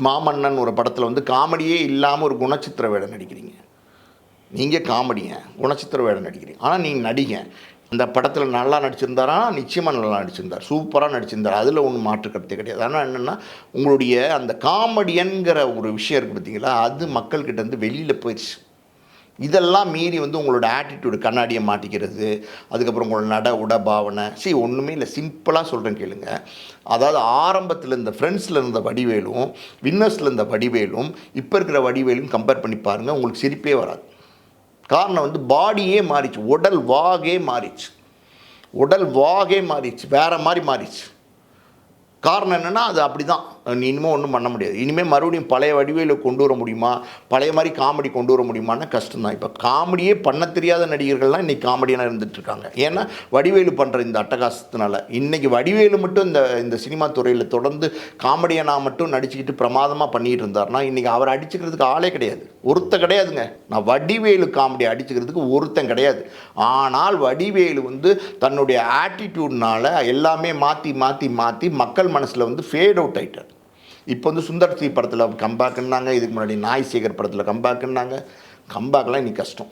மாமன்னன் ஒரு படத்தில் வந்து காமெடியே இல்லாமல் ஒரு குணச்சித்திர வேடம் நடிக்கிறீங்க. நீங்கள் காமெடிங்க, குணச்சித்திர வேடம் நடிக்கிறீங்க. ஆனால் நீங்கள் நடிங்க. அந்த படத்தில் நல்லா நடிச்சிருந்தாரா? நிச்சயமாக நல்லா நடிச்சிருந்தார், சூப்பராக நடிச்சிருந்தார். அதில் ஒன்றும் மாற்று கருத்தே கிடையாது. ஆனால் என்னென்னா, உங்களுடைய அந்த காமெடியன்கிற ஒரு விஷயம் இருக்குது பார்த்தீங்களா, அது மக்கள்கிட்டேருந்து வெளியில் போயிடுச்சு. இதெல்லாம் மீறி வந்து உங்களோட ஆட்டிடியூடு, கண்ணாடியை மாட்டிக்கிறது, அதுக்கப்புறம் உங்களோட நட உட பாவனை, ஒன்றுமே இல்லை. சிம்பிளாக சொல்கிறேன் கேளுங்க. அதாவது ஆரம்பத்தில் இந்த ஃப்ரெண்ட்ஸில் இருந்த வடிவேலும், வின்னர்ஸில் இருந்த வடிவேலும், இப்போ இருக்கிற வடிவேலும் கம்பேர் பண்ணி பாருங்கள், உங்களுக்கு சிரிப்பே வராது. காரணம் வந்து பாடியே மாறிச்சு, உடல் வாகே மாறிச்சு, வேறு மாதிரி மாறிச்சு. காரணம் என்னென்னா, அது அப்படி தான். இனிமேல் ஒன்றும் பண்ண முடியாது. இனிமேல் மறுபடியும் பழைய வடிவேலு கொண்டு வர முடியுமா, பழைய மாதிரி காமெடி கொண்டு வர முடியுமான்னா கஷ்டம்தான். இப்போ காமெடியே பண்ண தெரியாத நடிகர்கள்லாம் இன்றைக்கி காமெடியாக இருந்துகிட்ருக்காங்க. ஏன்னா வடிவேலு பண்ணுற இந்த அட்டகாசத்தினால. இன்றைக்கி வடிவேலு மட்டும் இந்த சினிமா துறையில் தொடர்ந்து காமெடியனாக மட்டும் நடிச்சுக்கிட்டு பிரமாதமாக பண்ணிகிட்டு இருந்தார்னா, இன்றைக்கி அவரை அடிச்சுக்கிறதுக்கு ஆளே கிடையாது, ஒருத்தன் கிடையாதுங்க. நான் வடிவேலு காமெடி அடிச்சுக்கிறதுக்கு ஒருத்தன் கிடையாது. ஆனால் வடிவேலு வந்து தன்னுடைய ஆட்டிடியூட்னால் எல்லாமே மாற்றி மக்கள் மனசில் வந்து ஃபேட் அவுட் ஆகிட்டார். இப்போ வந்து சுந்தர் சி படத்தில் கம்பேக்குன்னாங்க, இதுக்கு முன்னாடி நாய் சேகர் படத்தில் கம்பேக்குன்னாங்க. கம்பேக்லாம் இன்னைக்கு கஷ்டம்.